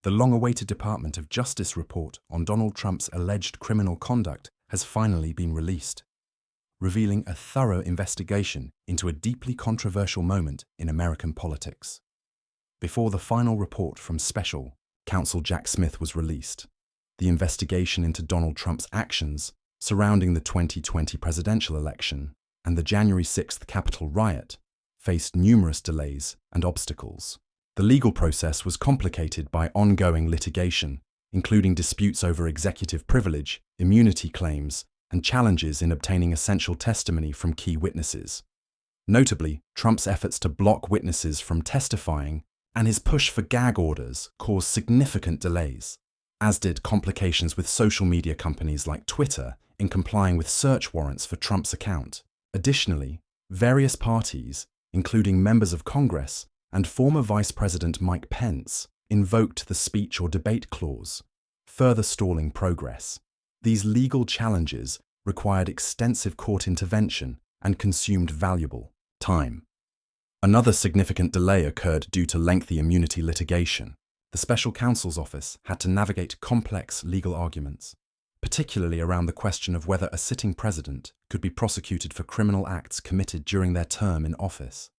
The long-awaited Department of Justice report on Donald Trump's alleged criminal conduct has finally been released, revealing a thorough investigation into a deeply controversial moment in American politics. Before the final report from Special Counsel Jack Smith was released, the investigation into Donald Trump's actions surrounding the 2020 presidential election and the January 6th Capitol riot faced numerous delays and obstacles. The legal process was complicated by ongoing litigation, including disputes over executive privilege, immunity claims, and challenges in obtaining essential testimony from key witnesses. Notably, Trump's efforts to block witnesses from testifying and his push for gag orders caused significant delays, as did complications with social media companies like Twitter in complying with search warrants for Trump's account. Additionally, various parties, including members of Congress and former Vice President Mike Pence, invoked the speech or debate clause, further stalling progress. These legal challenges required extensive court intervention and consumed valuable time. Another significant delay occurred due to lengthy immunity litigation. The special counsel's office had to navigate complex legal arguments, particularly around the question of whether a sitting president could be prosecuted for criminal acts committed during their term in office.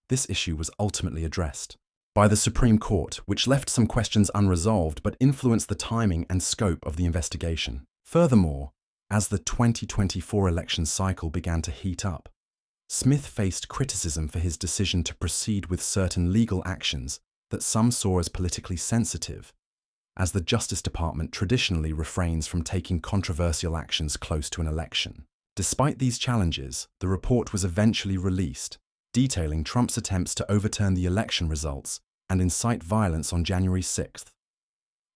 This issue was ultimately addressed by the Supreme Court, which left some questions unresolved but influenced the timing and scope of the investigation. Furthermore, as the 2024 election cycle began to heat up, Smith faced criticism for his decision to proceed with certain legal actions that some saw as politically sensitive, as the Justice Department traditionally refrains from taking controversial actions close to an election. Despite these challenges, the report was eventually released, detailing Trump's attempts to overturn the election results and incite violence on January 6th.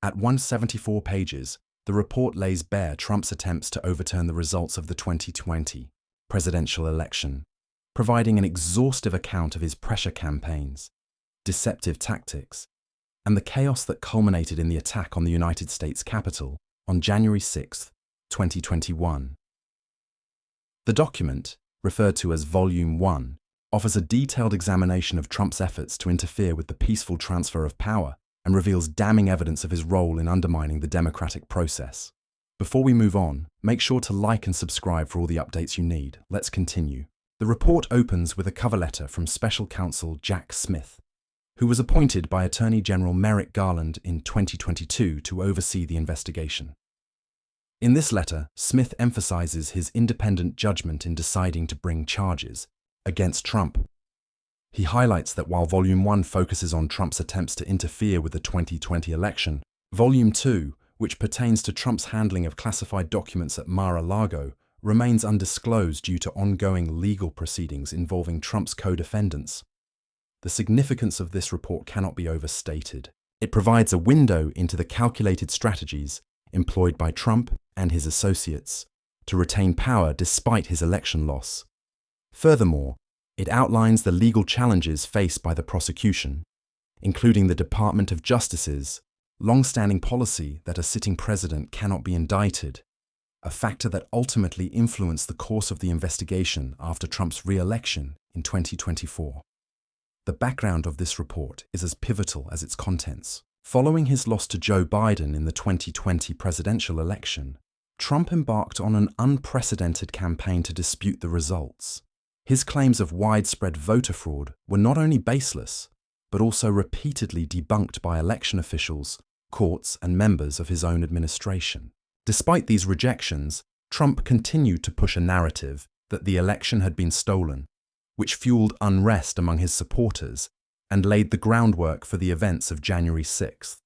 At 174 pages, the report lays bare Trump's attempts to overturn the results of the 2020 presidential election, providing an exhaustive account of his pressure campaigns, deceptive tactics, and the chaos that culminated in the attack on the United States Capitol on January 6, 2021. The document, referred to as Volume 1, offers a detailed examination of Trump's efforts to interfere with the peaceful transfer of power and reveals damning evidence of his role in undermining the democratic process. Before we move on, make sure to like and subscribe for all the updates you need. Let's continue. The report opens with a cover letter from Special Counsel Jack Smith, who was appointed by Attorney General Merrick Garland in 2022 to oversee the investigation. In this letter, Smith emphasizes his independent judgment in deciding to bring charges against Trump. He highlights that while Volume 1 focuses on Trump's attempts to interfere with the 2020 election, Volume 2, which pertains to Trump's handling of classified documents at Mar-a-Lago, remains undisclosed due to ongoing legal proceedings involving Trump's co-defendants. The significance of this report cannot be overstated. It provides a window into the calculated strategies employed by Trump and his associates to retain power despite his election loss. Furthermore, it outlines the legal challenges faced by the prosecution, including the Department of Justice's long-standing policy that a sitting president cannot be indicted, a factor that ultimately influenced the course of the investigation after Trump's re-election in 2024. The background of this report is as pivotal as its contents. Following his loss to Joe Biden in the 2020 presidential election, Trump embarked on an unprecedented campaign to dispute the results. His claims of widespread voter fraud were not only baseless, but also repeatedly debunked by election officials, courts, and members of his own administration. Despite these rejections, Trump continued to push a narrative that the election had been stolen, which fueled unrest among his supporters and laid the groundwork for the events of January 6th.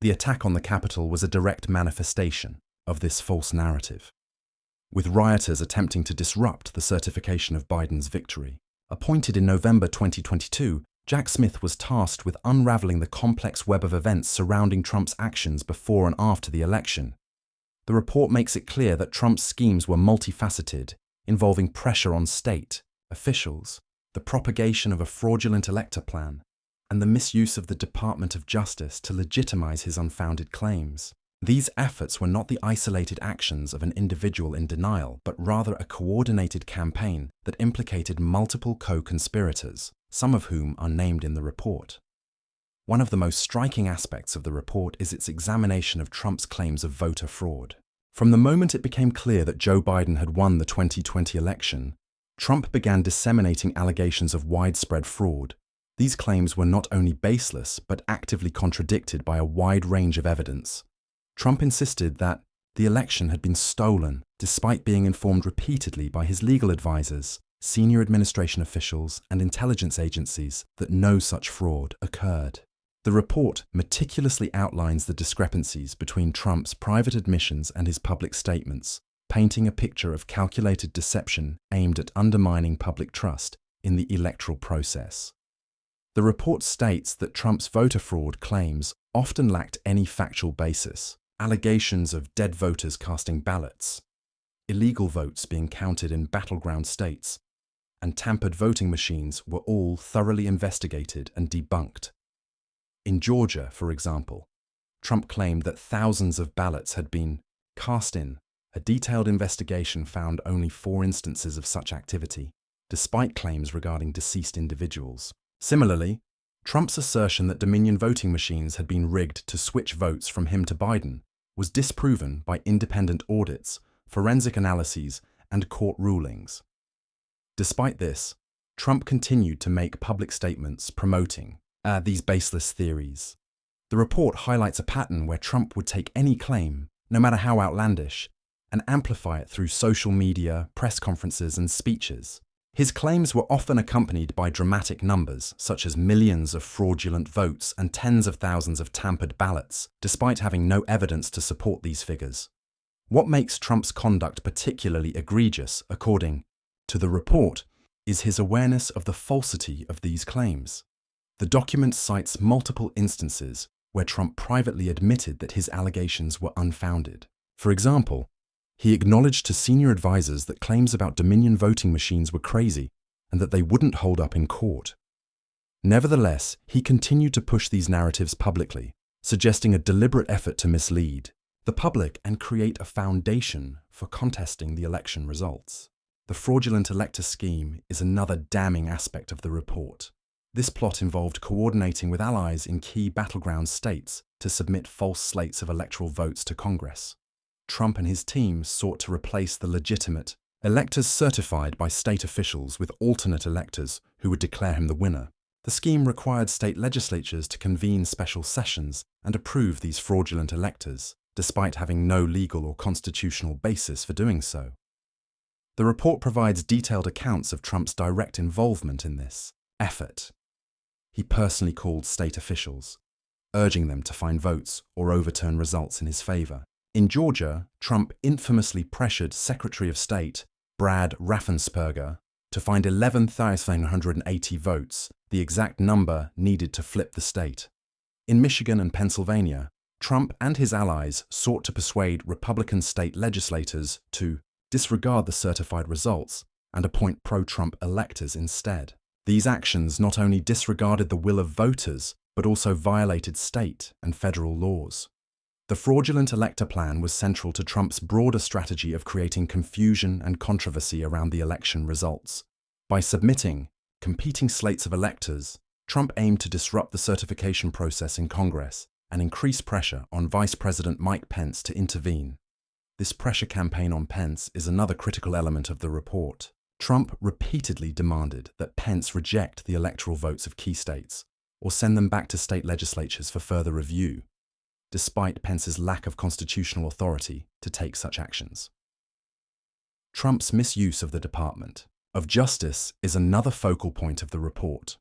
The attack on the Capitol was a direct manifestation of this false narrative, with rioters attempting to disrupt the certification of Biden's victory. Appointed in November 2022, Jack Smith was tasked with unraveling the complex web of events surrounding Trump's actions before and after the election. The report makes it clear that Trump's schemes were multifaceted, involving pressure on state officials, the propagation of a fraudulent elector plan, and the misuse of the Department of Justice to legitimize his unfounded claims. These efforts were not the isolated actions of an individual in denial, but rather a coordinated campaign that implicated multiple co-conspirators, some of whom are named in the report. One of the most striking aspects of the report is its examination of Trump's claims of voter fraud. From the moment it became clear that Joe Biden had won the 2020 election, Trump began disseminating allegations of widespread fraud. These claims were not only baseless, but actively contradicted by a wide range of evidence. Trump insisted that the election had been stolen, despite being informed repeatedly by his legal advisors, senior administration officials, and intelligence agencies that no such fraud occurred. The report meticulously outlines the discrepancies between Trump's private admissions and his public statements, painting a picture of calculated deception aimed at undermining public trust in the electoral process. The report states that Trump's voter fraud claims often lacked any factual basis. Allegations of dead voters casting ballots, illegal votes being counted in battleground states, and tampered voting machines were all thoroughly investigated and debunked. In Georgia, for example, Trump claimed that thousands of ballots had been cast in. A detailed investigation found only 4 instances of such activity, despite claims regarding deceased individuals. Similarly, Trump's assertion that Dominion voting machines had been rigged to switch votes from him to Biden was disproven by independent audits, forensic analyses, and court rulings. Despite this, Trump continued to make public statements promoting these baseless theories. The report highlights a pattern where Trump would take any claim, no matter how outlandish, and amplify it through social media, press conferences, and speeches. His claims were often accompanied by dramatic numbers, such as millions of fraudulent votes and tens of thousands of tampered ballots, despite having no evidence to support these figures. What makes Trump's conduct particularly egregious, according to the report, is his awareness of the falsity of these claims. The document cites multiple instances where Trump privately admitted that his allegations were unfounded. For example, he acknowledged to senior advisors that claims about Dominion voting machines were crazy and that they wouldn't hold up in court. Nevertheless, he continued to push these narratives publicly, suggesting a deliberate effort to mislead the public and create a foundation for contesting the election results. The fraudulent elector scheme is another damning aspect of the report. This plot involved coordinating with allies in key battleground states to submit false slates of electoral votes to Congress. Trump and his team sought to replace the legitimate electors certified by state officials with alternate electors who would declare him the winner. The scheme required state legislatures to convene special sessions and approve these fraudulent electors, despite having no legal or constitutional basis for doing so. The report provides detailed accounts of Trump's direct involvement in this effort. He personally called state officials, urging them to find votes or overturn results in his favor. In Georgia, Trump infamously pressured Secretary of State Brad Raffensperger to find 11,980 votes, the exact number needed to flip the state. In Michigan and Pennsylvania, Trump and his allies sought to persuade Republican state legislators to disregard the certified results and appoint pro-Trump electors instead. These actions not only disregarded the will of voters, but also violated state and federal laws. The fraudulent elector plan was central to Trump's broader strategy of creating confusion and controversy around the election results. By submitting competing slates of electors, Trump aimed to disrupt the certification process in Congress and increase pressure on Vice President Mike Pence to intervene. This pressure campaign on Pence is another critical element of the report. Trump repeatedly demanded that Pence reject the electoral votes of key states or send them back to state legislatures for further review, despite Pence's lack of constitutional authority to take such actions. Trump's misuse of the Department of Justice is another focal point of the report.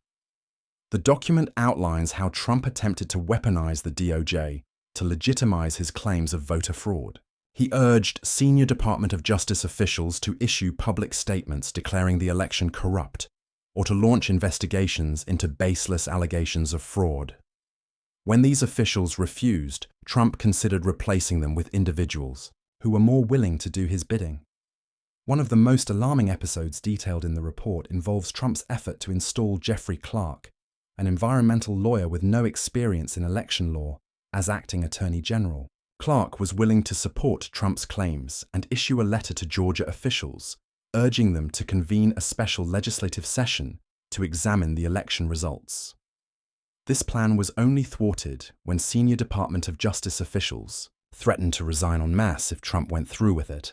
The document outlines how Trump attempted to weaponize the DOJ to legitimize his claims of voter fraud. He urged senior Department of Justice officials to issue public statements declaring the election corrupt or to launch investigations into baseless allegations of fraud. When these officials refused, Trump considered replacing them with individuals who were more willing to do his bidding. One of the most alarming episodes detailed in the report involves Trump's effort to install Jeffrey Clark, an environmental lawyer with no experience in election law, as acting attorney general. Clark was willing to support Trump's claims and issue a letter to Georgia officials, urging them to convene a special legislative session to examine the election results. This plan was only thwarted when senior Department of Justice officials threatened to resign en masse if Trump went through with it.